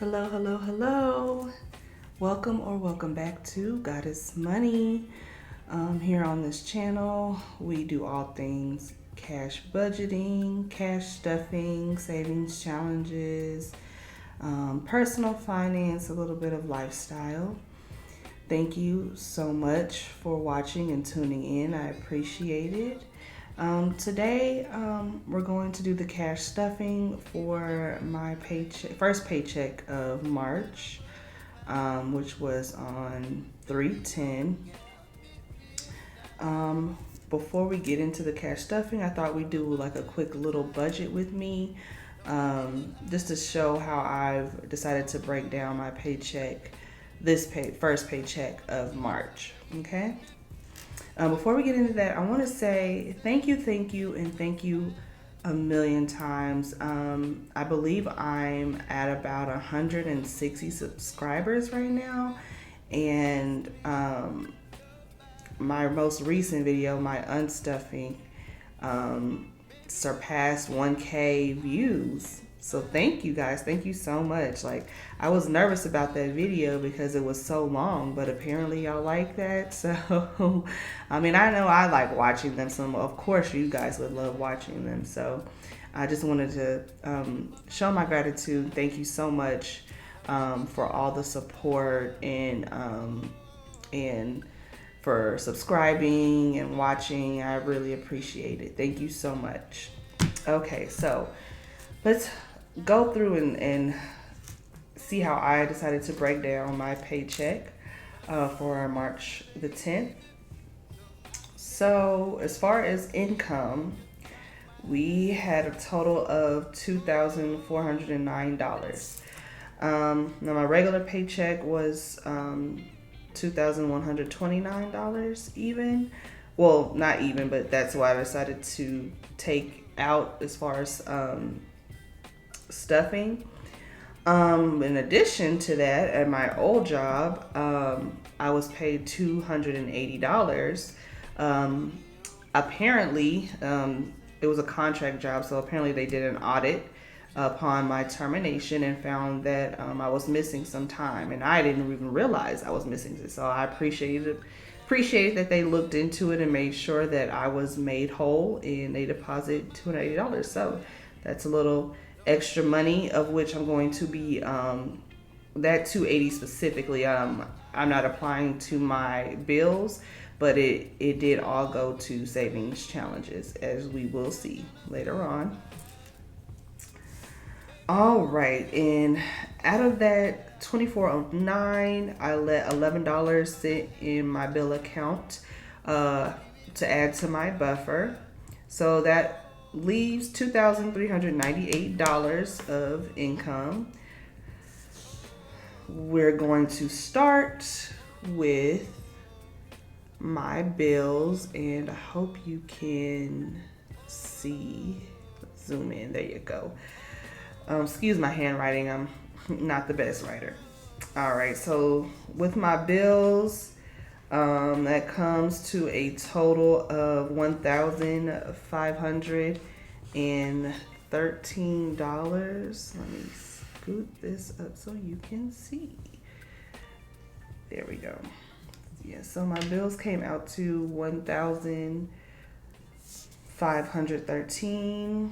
Hello, hello, hello. Welcome back to Goddess Money. Here on this channel, we do all things cash budgeting, cash stuffing, savings challenges, personal finance, a little bit of lifestyle. Thank you so much for watching and tuning in. I appreciate it. Today, we're going to do the cash stuffing for my first paycheck of March, which was on 3/10. Before we get into the cash stuffing, I thought we'd do like a quick little budget with me, just to show how I've decided to break down my paycheck, first paycheck of March. Okay. Before we get into that, I want to say thank you, and thank you a million times. I believe I'm at about 160 subscribers right now, and my most recent video, my unstuffing, surpassed 1K views. So thank you guys. Thank you so much. Like, I was nervous about that video because it was so long, but apparently y'all like that. So, I mean, I know I like watching them. So of course you guys would love watching them. So I just wanted to show my gratitude. Thank you so much for all the support and for subscribing and watching. I really appreciate it. Thank you so much. Okay, so let's go through and see how I decided to break down my paycheck for March the 10th. So as far as income, we had a total of $2,409. Now my regular paycheck was $2,129 even. Well, not even, but that's why I decided to take out as far as stuffing. In addition to that, at my old job, I was paid $280. Apparently, it was a contract job, so apparently they did an audit upon my termination and found that I was missing some time, and I didn't even realize I was missing it. So I appreciated that they looked into it and made sure that I was made whole, and they deposited $280. So that's a little extra money, of which I'm going to be that 280 specifically. I'm not applying to my bills, but it did all go to savings challenges, as we will see later on. All right, and out of that 2409, I let $11 sit in my bill account to add to my buffer. So that leaves $2,398 of income. We're going to start with my bills, and I hope you can see. Let's zoom in. There you go. Excuse my handwriting. I'm not the best writer. All right. So with my bills, that comes to a total of $1,513. Let me scoot this up so you can see. There we go. Yeah, so my bills came out to $1,513.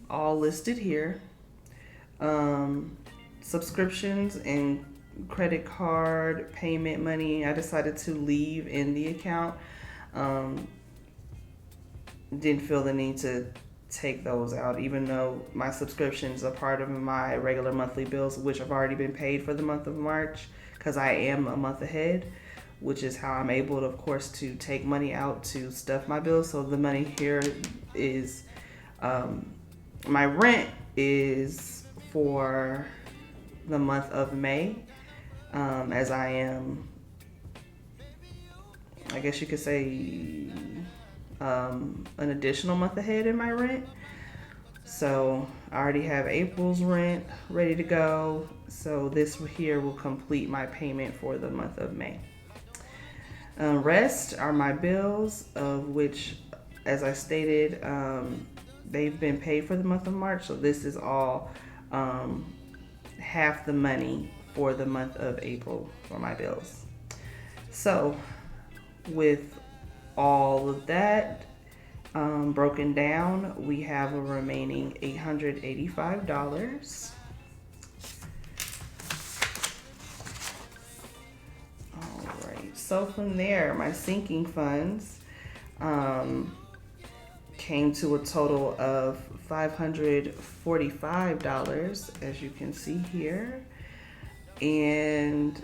All listed here. Subscriptions and credit card payment money, I decided to leave in the account. Didn't feel the need to take those out, even though my subscriptions are part of my regular monthly bills, which have already been paid for the month of March, because I am a month ahead, which is how I'm able to, of course, to take money out to stuff my bills. So the money here is, my rent is for the month of May, as I am, I guess you could say, an additional month ahead in my rent. So I already have April's rent ready to go. So this here will complete my payment for the month of May. Rest are my bills, of which, as I stated, they've been paid for the month of March, so this is all half the money for the month of April for my bills. So with all of that broken down, we have a remaining $885. All right, so from there, my sinking funds came to a total of $545, as you can see here. And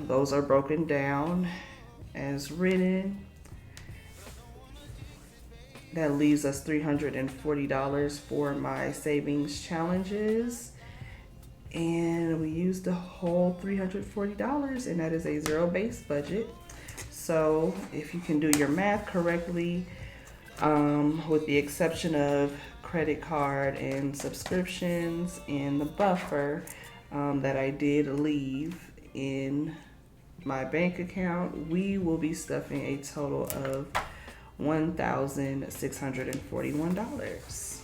those are broken down as written. That leaves us $340 for my savings challenges. And we used the whole $340, and that is a zero-based budget. So if you can do your math correctly, with the exception of credit card and subscriptions and the buffer that I did leave in my bank account, we will be stuffing a total of $1,641.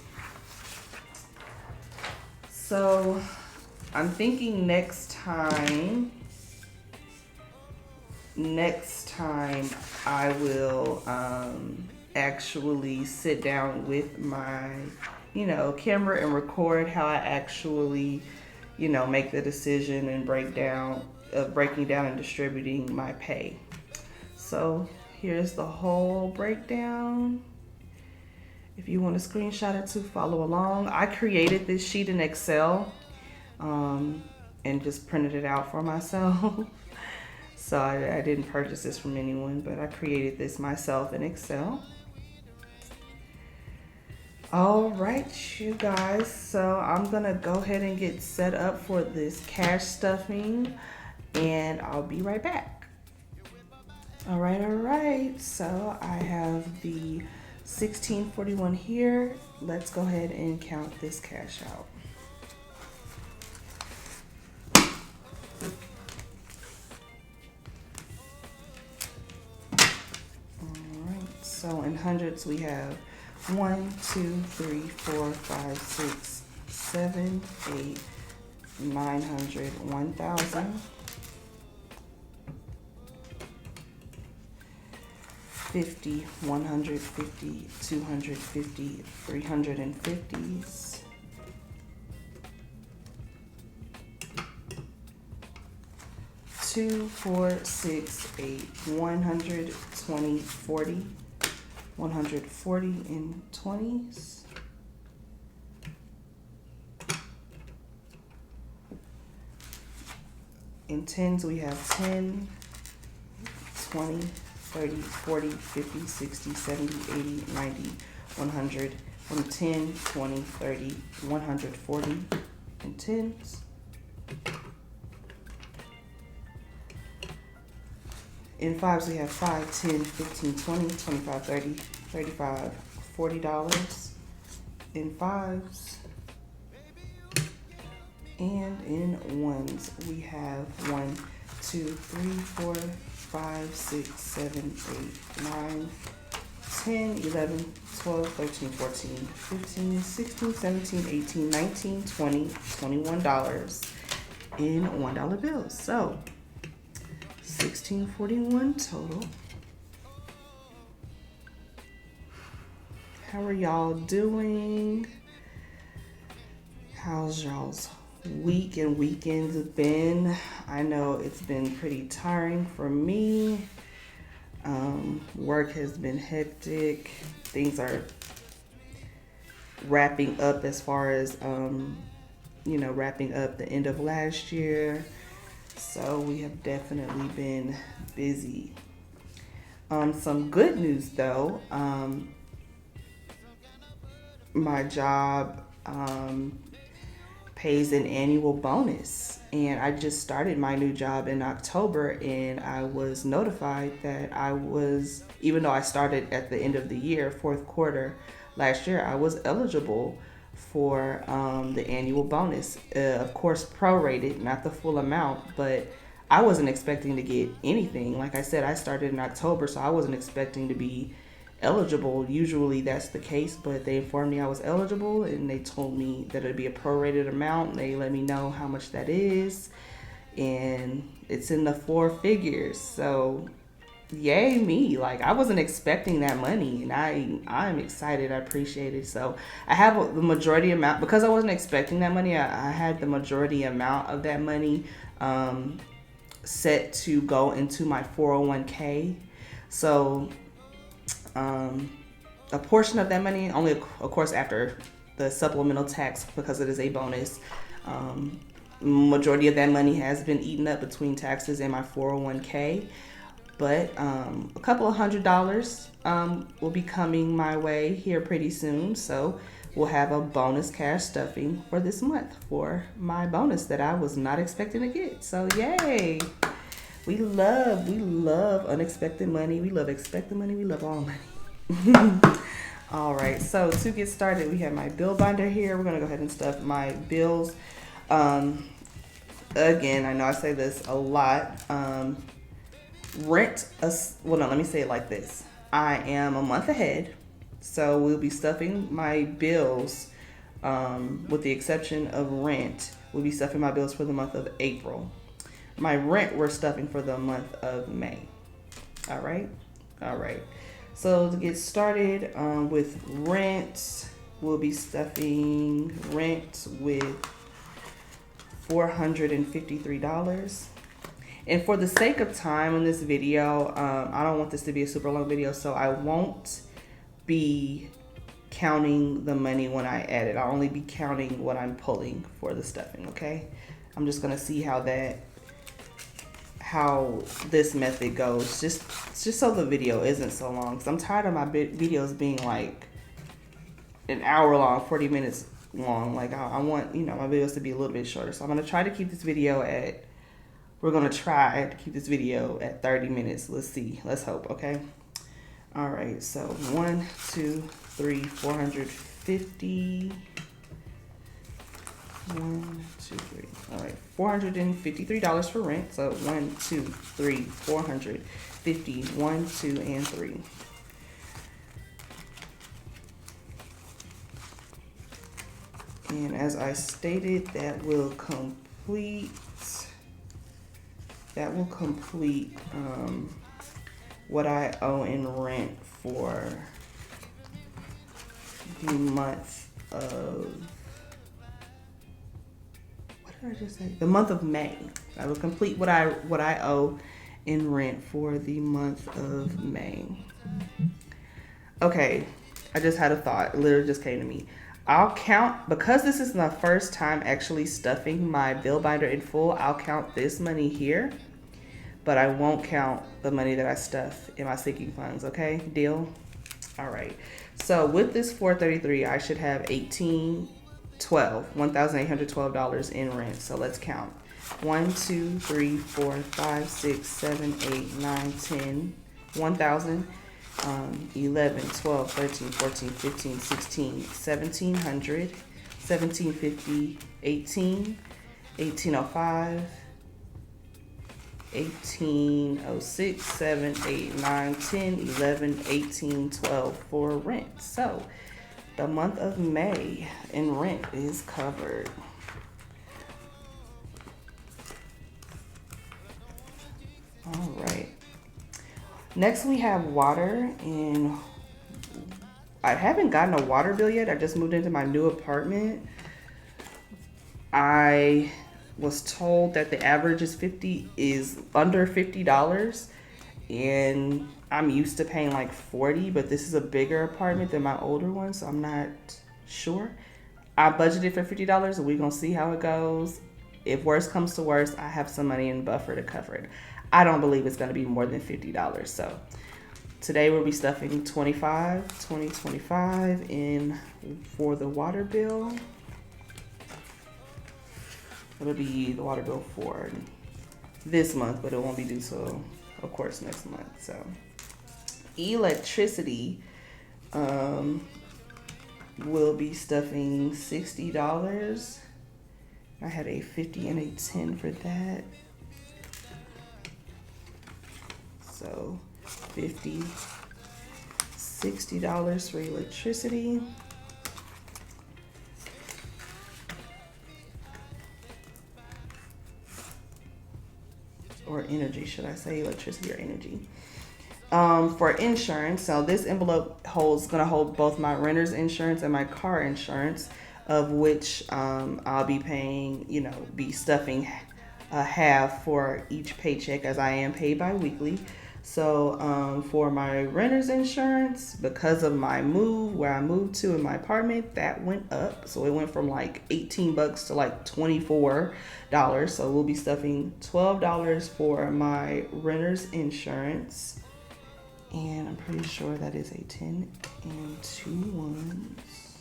So I'm thinking next time I will actually sit down with my camera and record how I actually make the decision and breaking down and distributing my pay. So here's the whole breakdown. If you want to screenshot it to follow along, I created this sheet in Excel and just printed it out for myself. So I didn't purchase this from anyone, but I created this myself in Excel. All right, you guys, so I'm gonna go ahead and get set up for this cash stuffing, and I'll be right back. All right, so I have the $1,641 here. Let's go ahead and count this cash out. All right, so in hundreds we have 1, 2, 3, 4, 5, 6, 7, 8, 900, 1,000, 50, 150, 250, 350s, 2, 4, 6, 8, 100, 20, 40. 140 in 20s. In 10s we have 10, 20, 30, 40, 50, 60, 70, 80, 90, 100, 110, 20, 30, 140 in 10s. In 5s we have 5, 10, 15, 20, 25, 30, 35, $40 in 5s. And in 1s we have 1, 2, 3, 4, 5, 6, 7, 8, 9, 10, 11, 12, 13, 14, 15, 16, 17, 18, 19, 20, $21 in $1 bills. So $1,641 total. How are y'all doing? How's y'all's week and weekends been? I know it's been pretty tiring for me. Work has been hectic. Things are wrapping up as far as wrapping up the end of last year. So we have definitely been busy. Some good news though, my job pays an annual bonus, and I just started my new job in October, and I was notified that even though I started at the end of the year, fourth quarter last year, I was eligible for the annual bonus. Of course, prorated, not the full amount, but I wasn't expecting to get anything. Like I said, I started in October, so I wasn't expecting to be eligible. Usually that's the case, but they informed me I was eligible, and they told me that it'd be a prorated amount. They let me know how much that is, and it's in the 4 figures. So yay me. Like, I wasn't expecting that money, and I'm excited. I appreciate it. So I have the majority amount, because I wasn't expecting that money. I had the majority amount of that money set to go into my 401k. So a portion of that money, only of course after the supplemental tax, because it is a bonus, majority of that money has been eaten up between taxes and my 401k. But a couple of $100 will be coming my way here pretty soon. So we'll have a bonus cash stuffing for this month for my bonus that I was not expecting to get. So yay! We love unexpected money. We love expected money. We love all money. All right. So to get started, we have my bill binder here. We're gonna go ahead and stuff my bills. Again, I know I say this a lot. Let me say it like this. I am a month ahead, so we'll be stuffing my bills, with the exception of rent. We'll be stuffing my bills for the month of April. My rent we're stuffing for the month of May. All right. So to get started with rent, we'll be stuffing rent with $453. And for the sake of time in this video, I don't want this to be a super long video, so I won't be counting the money when I add it. I'll only be counting what I'm pulling for the stuffing, okay? I'm just gonna see how this method goes, just so the video isn't so long, because I'm tired of my videos being like an hour long, 40 minutes long. Like, I want, my videos to be a little bit shorter. So I'm gonna try to keep this video at 30 minutes. Let's see. Let's hope, okay? All right, so 1, 2, 3, 450. 1, 2, 3. All right, $453 for rent. So 1, 2, 3, 450. 1, 2, and 3. And as I stated, that will complete what I owe in rent for the month of, what did I just say? The month of May. I will complete what I owe in rent for the month of May. Okay, I just had a thought. It literally just came to me. I'll count, because this is my first time actually stuffing my bill binder in full, I'll count this money here, but I won't count the money that I stuff in my sinking funds, okay? Deal? All right. So with this $433, I should have $1,812 in rent. So let's count. 1, 2, 3, 4, 5, 6, 7, 8, 9, 10, 1,000. 11, 12, 13, 14, 15, 16, 1,700, 1,750, 18, 1,805, 1,806, 7, 8, 9, 10, 11, 18, 12 for rent. So the month of May in rent is covered. All right. Next we have water, and I haven't gotten a water bill yet. I just moved into my new apartment. I was told that the average is under $50, and I'm used to paying like $40, but this is a bigger apartment than my older one, so I'm not sure. I budgeted for $50, and we're gonna see how it goes. If worst comes to worst, I have some money in buffer to cover it. I don't believe it's going to be more than $50. So today we'll be stuffing $25 in for the water bill. It'll be the water bill for this month, but it won't be due till, of course, next month. So electricity, will be stuffing $60. I had a 50 and a 10 for that. So 50, $60 for electricity. Or energy, should I say electricity or energy? For insurance, so this envelope gonna hold both my renter's insurance and my car insurance, of which I'll be paying, be stuffing half for each paycheck, as I am paid bi-weekly. So for my renter's insurance, because of my move, where I moved to in my apartment, that went up. So it went from like $18 to like $24. So we'll be stuffing $12 for my renter's insurance. And I'm pretty sure that is a 10 and 2 ones.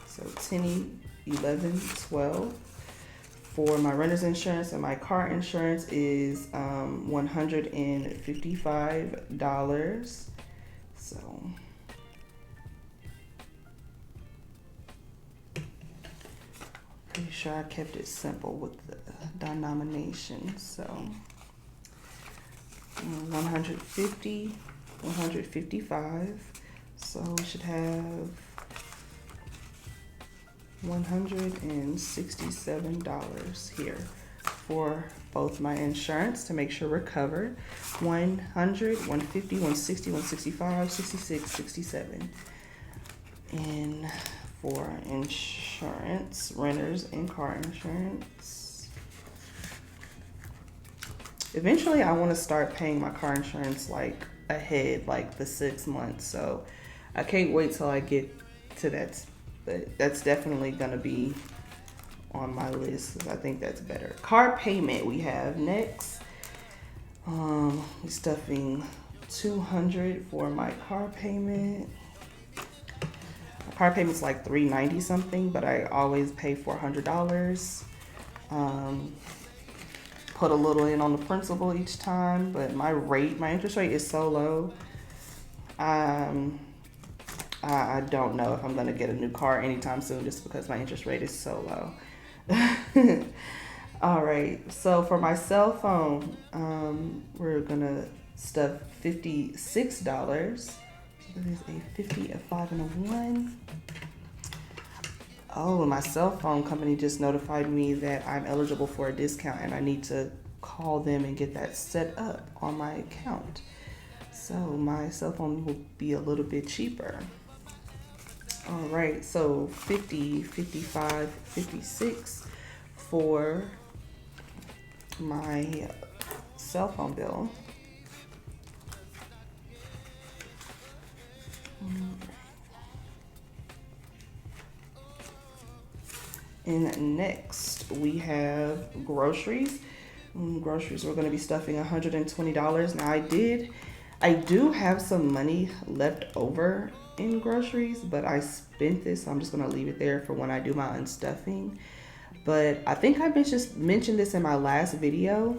So 10, 11, 12. For my renter's insurance, and my car insurance is $155. So pretty sure I kept it simple with the denomination. So 150, 155. So we should have $167 here for both my insurance to make sure we're covered. 100, 150, 160, 165, 66, 67. And for insurance, renters and car insurance. Eventually I want to start paying my car insurance like ahead, like the 6 months. So I can't wait till I get to that. But that's definitely gonna be on my list because I think that's better. Car payment we have next. We're stuffing $200 for my car payment. My car payment's like $390 something, but I always pay $400. Put a little in on the principal each time, but my interest rate is so low. I don't know if I'm gonna get a new car anytime soon just because my interest rate is so low. All right, so for my cell phone, we're gonna stuff $56. So there's a 50, a 5, and a 1. Oh, my cell phone company just notified me that I'm eligible for a discount and I need to call them and get that set up on my account. So my cell phone will be a little bit cheaper. All right, so 50, 55, 56 for my cell phone bill. And next we have groceries. Groceries, we're going to be stuffing $120. Now I do have some money left over in groceries, but I spent this, so I'm just going to leave it there for when I do my unstuffing. But I think I mentioned this in my last video.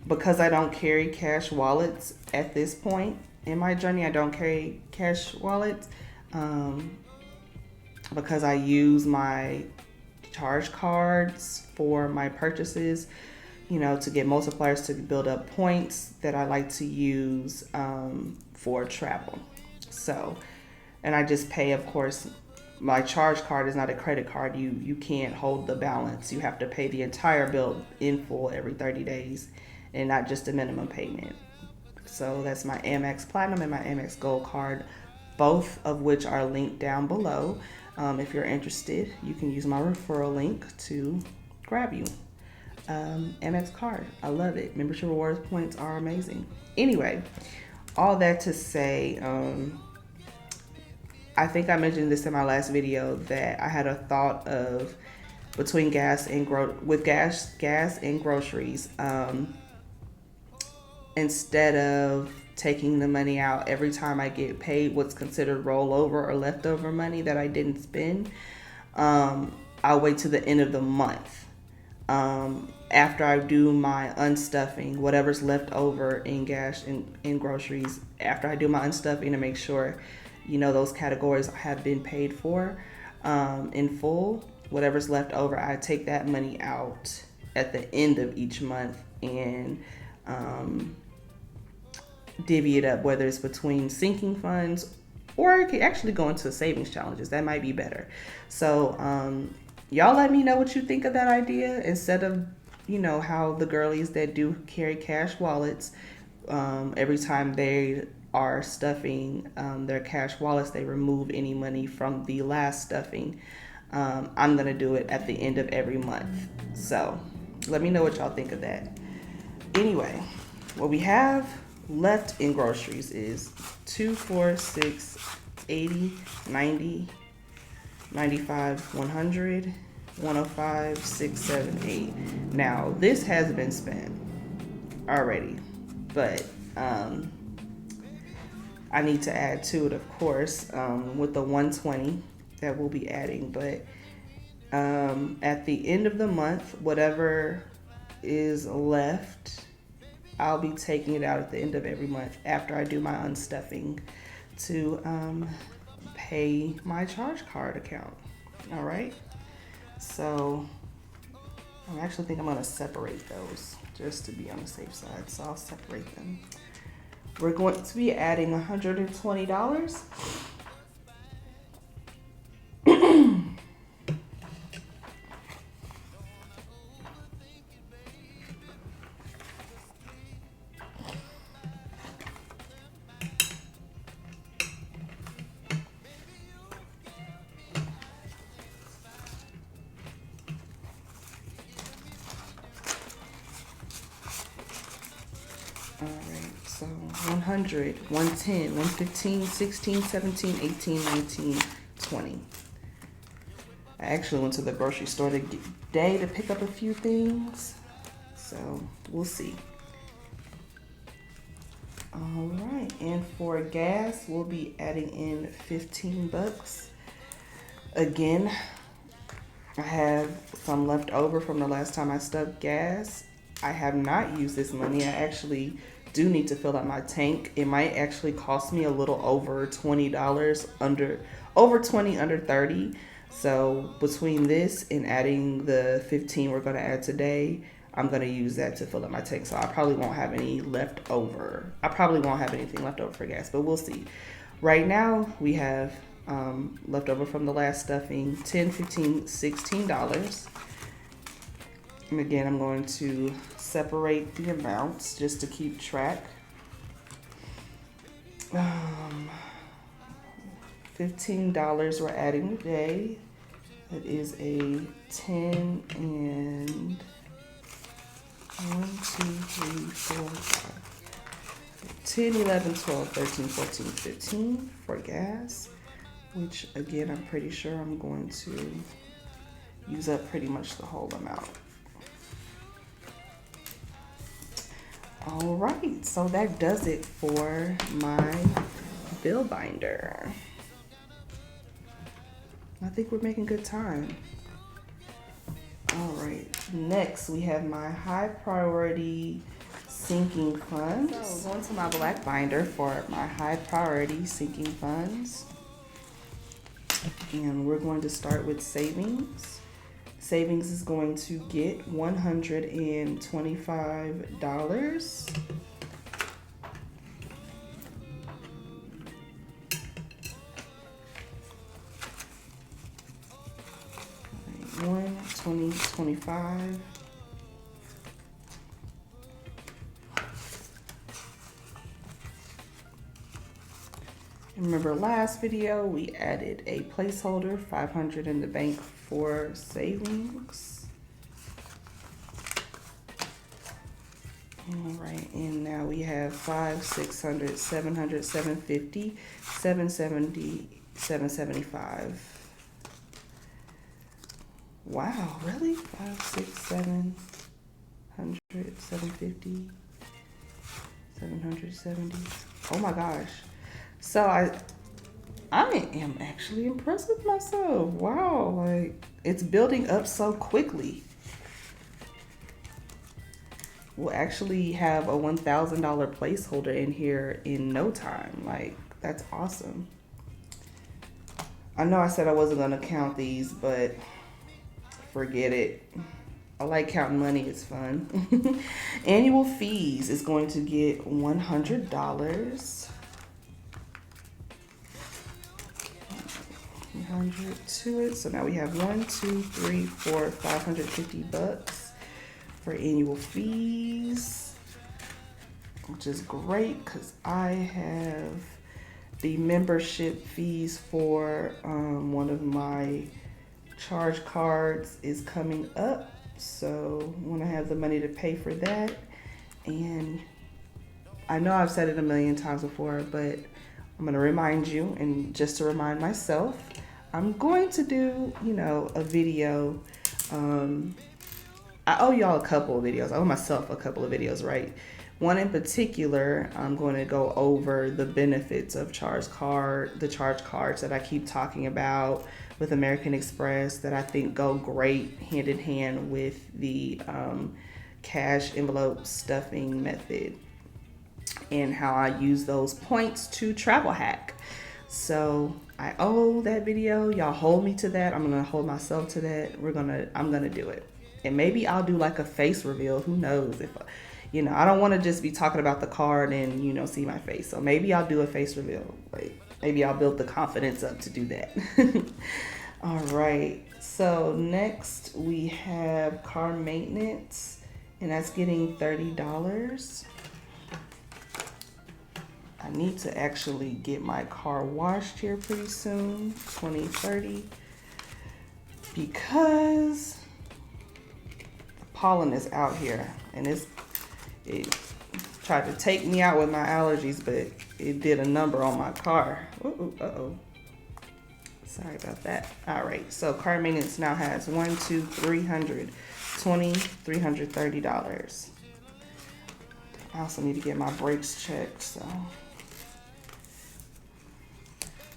Because I don't carry cash wallets at this point in my journey, I don't carry cash wallets because I use my charge cards for my purchases, to get multipliers to build up points that I like to use for travel. So, and I just pay, of course, my charge card is not a credit card. You can't hold the balance. You have to pay the entire bill in full every 30 days and not just a minimum payment. So that's my Amex Platinum and my Amex Gold card, both of which are linked down below. If you're interested, you can use my referral link to grab you Amex card. I love it. Membership rewards points are amazing. Anyway, all that to say, I think I mentioned this in my last video that I had a thought of between gas and groceries. Instead of taking the money out every time I get paid, what's considered rollover or leftover money that I didn't spend, I'll wait to the end of the month. After I do my unstuffing, whatever's left over in gas and in groceries, after I do my unstuffing to make sure, those categories have been paid for in full, whatever's left over, I take that money out at the end of each month and divvy it up, whether it's between sinking funds or it could actually go into savings challenges. That might be better. So y'all let me know what you think of that idea, instead of, you know, how the girlies that do carry cash wallets, every time they are stuffing their cash wallets, they remove any money from the last stuffing. I'm going to do it at the end of every month. So let me know what y'all think of that. Anyway, what we have left in groceries is 2, 4, 6, 80, 90, 95, 100, 105, 6, 7, 8. Now, this has been spent already, but I need to add to it, of course, with the 120 that we'll be adding. But at the end of the month, whatever is left, I'll be taking it out at the end of every month after I do my unstuffing to pay my charge card account. All right. So I actually think I'm going to separate those just to be on the safe side. So I'll separate them. We're going to be adding $120. So 100, 110, 115, 16, 17, 18, 19, 20. I actually went to the grocery store today to pick up a few things. So we'll see. All right. And for gas, we'll be adding in $15. Again, I have some left over from the last time I stuffed gas. I have not used this money. I actually do need to fill up my tank. It might actually cost me a little over $20, over 20, under 30. So between this and adding the 15 we're going to add today, I'm going to use that to fill up my tank. So I probably won't have any left over. I probably won't have anything left over for gas, but we'll see. Right now we have left over from the last stuffing, $10, $15, $16. And again, I'm going to separate the amounts just to keep track. $15 we're adding today. That is a 10 and 1, 2, 3, 4, 5. 10, 11, 12, 13, 14, 15 for gas, which again, I'm pretty sure I'm going to use up pretty much the whole amount. All right, so that does it for my bill binder. I think we're making good time. All right, next we have my high priority sinking funds. So going to my black binder for my high priority sinking funds. And we're going to start with savings. Savings is going to get $125. Right, 20, 25. Remember last video, we added a placeholder, $500 in the bank for savings. All right, and now we have 500, 600, 700, 750, 770, 775. Wow, really? 5, 6, 700, 750, 770. Oh my gosh. So I am actually impressed with myself. Wow, like it's building up so quickly. We'll actually have a $1,000 placeholder in here in no time. Like, that's awesome. I know I said I wasn't gonna count these, but forget it. I like counting money. It's fun. Annual fees is going to get $100. 100 to it. So now we have 1, 2, 3, 4, $550 for annual fees, which is great because I have the membership fees for one of my charge cards is coming up. So when I have the money to pay for that, and I know I've said it a million times before, but I'm going to remind you, and just to remind myself, I'm going to do, a video. I owe y'all a couple of videos. I owe myself a couple of videos, right? One in particular, I'm going to go over the benefits of the charge cards that I keep talking about with American Express that I think go great hand in hand with the cash envelope stuffing method, and how I use those points to travel hack. So I owe that video. Y'all hold me to that. I'm gonna hold myself to that. I'm gonna do it. And maybe I'll do like a face reveal. Who knows? If I don't want to just be talking about the card and see my face. So maybe I'll do a face reveal. Like maybe I'll build the confidence up to do that. All right. So next we have car maintenance, and that's getting $30. I need to actually get my car washed here pretty soon, 2030, because the pollen is out here, and it tried to take me out with my allergies, but it did a number on my car. Uh-oh. Sorry about that. All right, so car maintenance now has $320, $330. I also need to get my brakes checked, so.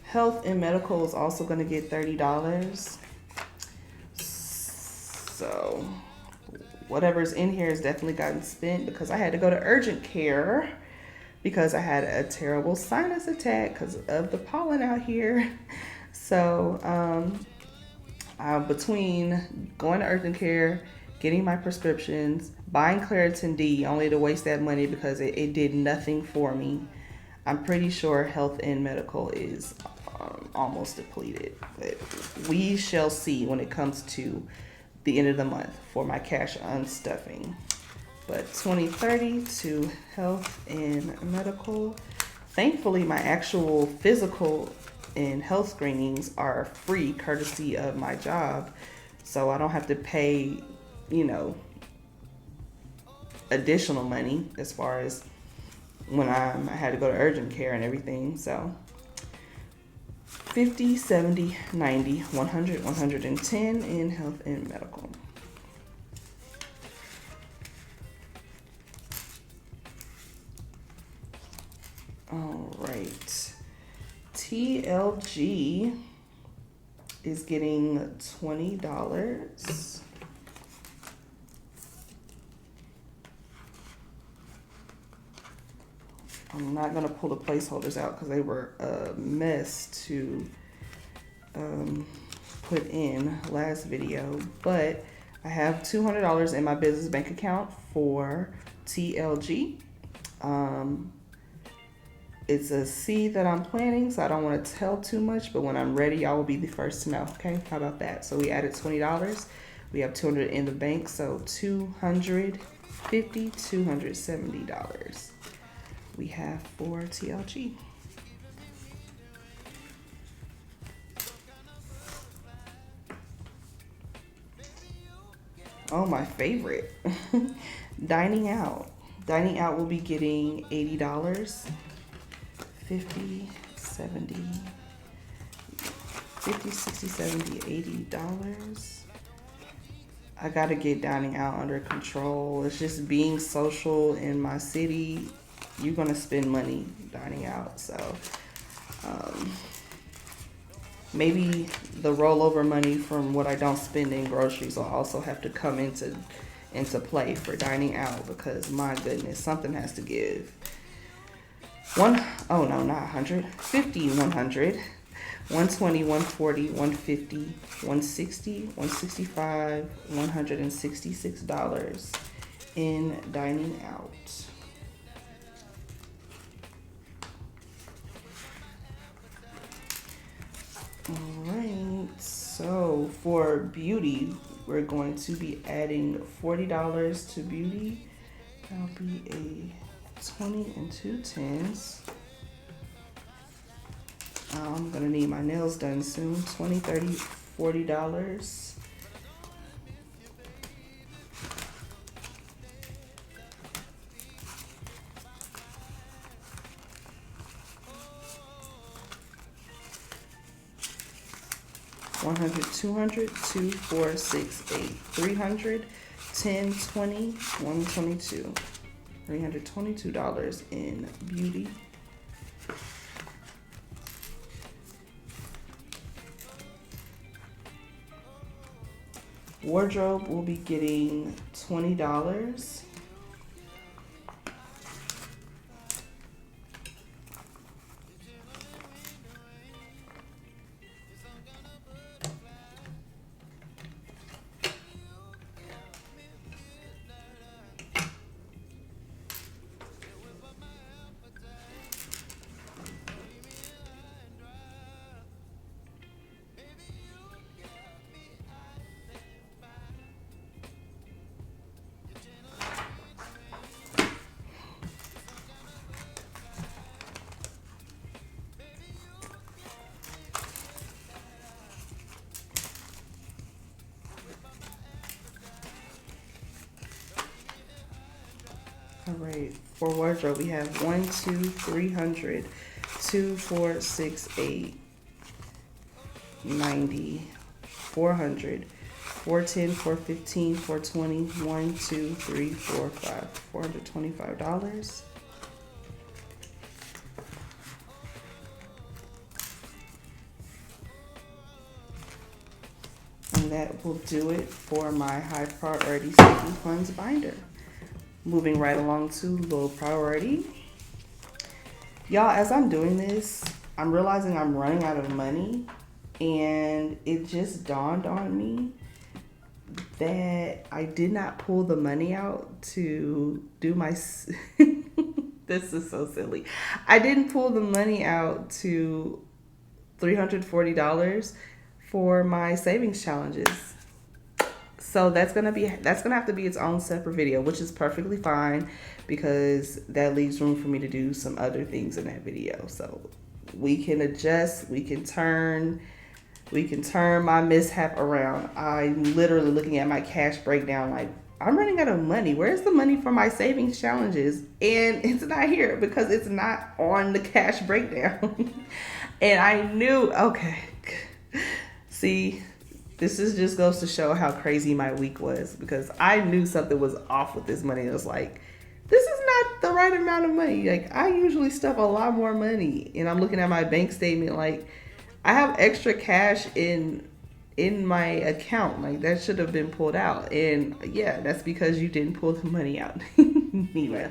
Health and medical is also going to get $30. So whatever's in here has definitely gotten spent because I had to go to urgent care because I had a terrible sinus attack because of the pollen out here. So between going to urgent care, getting my prescriptions, buying Claritin D only to waste that money because it did nothing for me, I'm pretty sure health and medical is almost depleted. But we shall see when it comes to the end of the month for my cash unstuffing. But 2030 to health and medical. Thankfully, my actual physical and health screenings are free courtesy of my job. So I don't have to pay, additional money as far as when I had to go to urgent care and everything. So 50, 70, 90, 100, 110 in health and medical. All right. TLG is getting $20. I'm not going to pull the placeholders out because they were a mess to put in last video, but I have $200 in my business bank account for TLG. It's a seed that I'm planting, so I don't want to tell too much, but when I'm ready, I will be the first to know. Okay, how about that? So we added $20. We have $200 in the bank, so $250, $270 we have for TLG. Oh, my favorite. Dining out. Dining out will be getting $80. 50, 70, 50, 60, 70, $80. I gotta get dining out under control. It's just being social in my city. You're gonna spend money dining out, so maybe the rollover money from what I don't spend in groceries will also have to come into play for dining out, because my goodness, something has to give. 50, 100 120, 140, 150, 160, 165, $166 in dining out. All right, so for beauty, we're going to be adding $40 to beauty. That'll be a 20 and 2 tens. I'm gonna need my nails done soon. $20, $30, $40. $100, $200, $2, $4, $6, $8, $300, $10, $20, $122. $322 in beauty. Wardrobe will be getting $20. All right, for wardrobe, we have 1, 2, 300, 2, 4, 6, 8, 90, 400, 410, 415, 420, 1, 2, 3, 4, 5, $425. And that will do it for my high priority sinking funds binder. Moving right along to low priority. Y'all, as I'm doing this, I'm realizing I'm running out of money, and it just dawned on me that I did not pull the money out to do my this is so silly. I didn't pull the money out to $340 for my savings challenges. So that's gonna have to be its own separate video, which is perfectly fine because that leaves room for me to do some other things in that video. So we can adjust, we can turn my mishap around. I'm literally looking at my cash breakdown like, I'm running out of money. Where's the money for my savings challenges? And it's not here because it's not on the cash breakdown. And I knew, okay, see, this just goes to show how crazy my week was because I knew something was off with this money. It was like, this is not the right amount of money. Like, I usually stuff a lot more money. And I'm looking at my bank statement like, I have extra cash in my account. Like, that should have been pulled out. And yeah, that's because you didn't pull the money out. Anyway.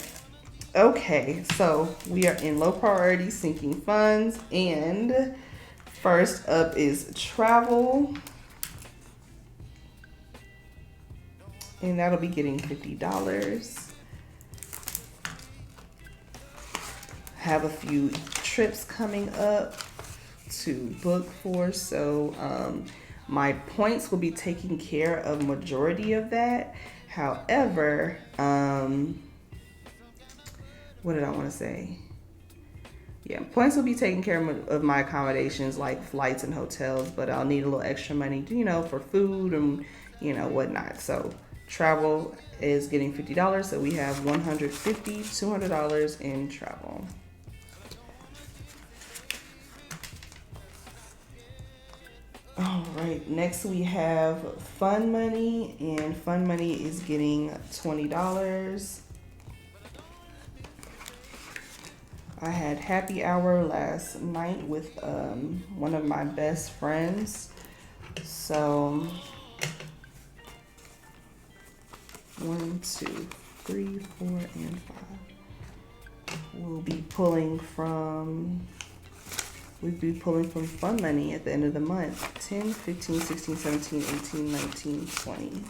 Okay, so we are in low priority sinking funds. And first up is travel. And that'll be getting $50. Have a few trips coming up to book for, so my points will be taking care of majority of that. However, what did I want to say? Yeah, points will be taking care of my accommodations like flights and hotels, but I'll need a little extra money, for food and whatnot. So travel is getting $50, so we have $150, $200 in travel. All right, next we have fun money, and fun money is getting $20. I had happy hour last night with one of my best friends. So 1, 2, 3, 4, and 5. We'll be pulling from we'd be pulling from fun money at the end of the month. 10, 15, 16, 17, 18, 19, 20.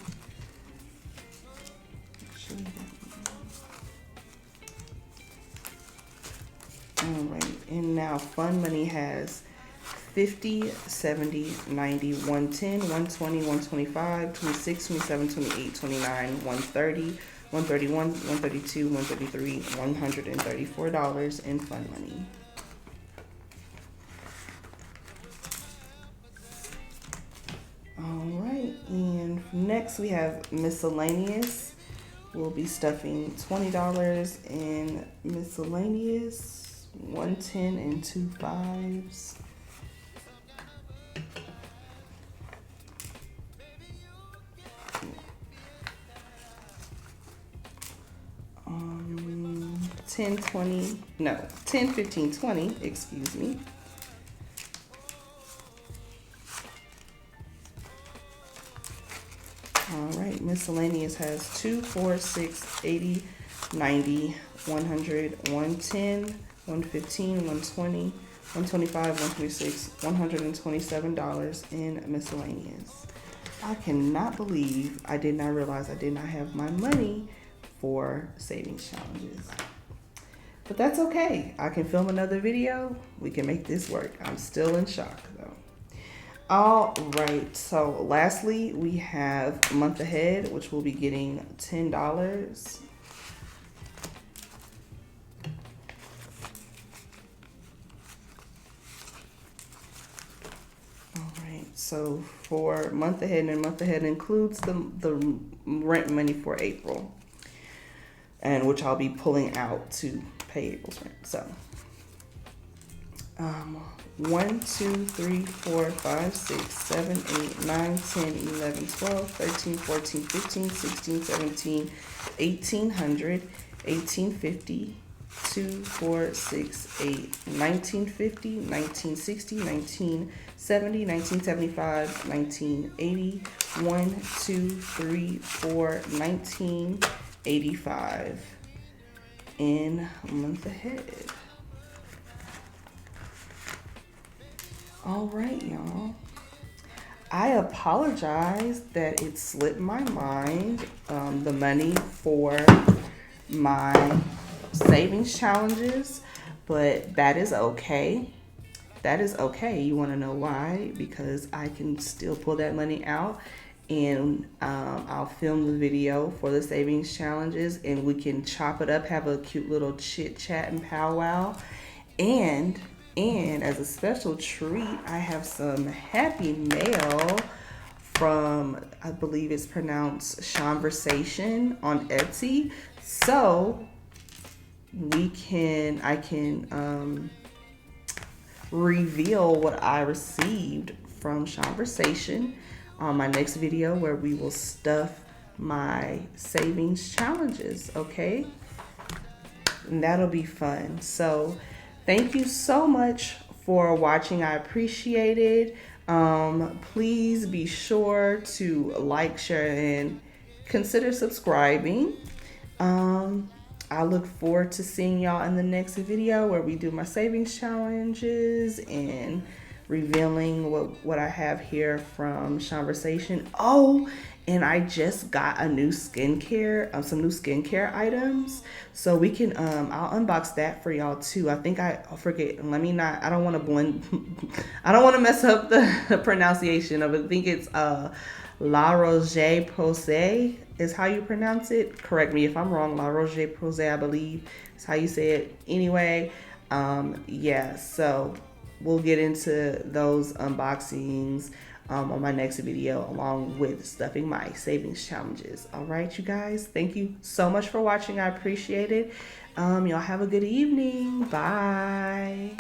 Alright, and now fun money has 50, 70, 90, 110, 120, 125, 26, 27, 28, 29, 130, 131, 132, 133, $134 in fun money. Alright, and next we have miscellaneous. We'll be stuffing $20 in miscellaneous, 110 and 2 5s. Um, 10, 20, no, 10, 15, 20, excuse me. All right, miscellaneous has 2, 4, 6, 80, 90, 100, 110, 115, 120, 125, 126, $127 in miscellaneous. I cannot believe I did not realize I did not have my money for savings challenges. But that's okay. I can film another video. We can make this work. I'm still in shock though. All right, so lastly, we have month ahead, which will be getting $10. All right, so for month ahead, and month ahead includes the rent money for April, and which I'll be pulling out to pay April's rent. So 1, 2, 3, 4, 5, 6, 7, 8, 9, 10, 11, 12, 13, 14, 15, 16, 17, 1800, 1850, 2, 4, 6, 8, 1950, 1960, 1970, 1975, 1980, 1, 2, 3, 4, 1985 in month ahead. All right, y'all. I apologize that it slipped my mind, the money for my savings challenges, but that is okay. That is okay. You want to know why? Because I can still pull that money out, and I'll film the video for the savings challenges, and we can chop it up, have a cute little chit chat and powwow, and as a special treat, I have some happy mail from, I believe it's pronounced Conversation on Etsy. So I can reveal what I received from Conversation on my next video, where we will stuff my savings challenges, okay? And that'll be fun. So thank you so much for watching. I appreciate it. Please be sure to like, share, and consider subscribing. I look forward to seeing y'all in the next video, where we do my savings challenges and revealing what I have here from Conversation. Oh, and I just got a new skincare, some new skincare items. So we can, I'll unbox that for y'all too. I think I forget, I don't want to blend, I don't want to mess up the pronunciation of it. I think it's La Roche-Posay is how you pronounce it. Correct me if I'm wrong. La Roche-Posay, I believe, is how you say it. Anyway, yeah, so we'll get into those unboxings on my next video, along with stuffing my savings challenges. All right, you guys, thank you so much for watching. I appreciate it. Y'all have a good evening. Bye.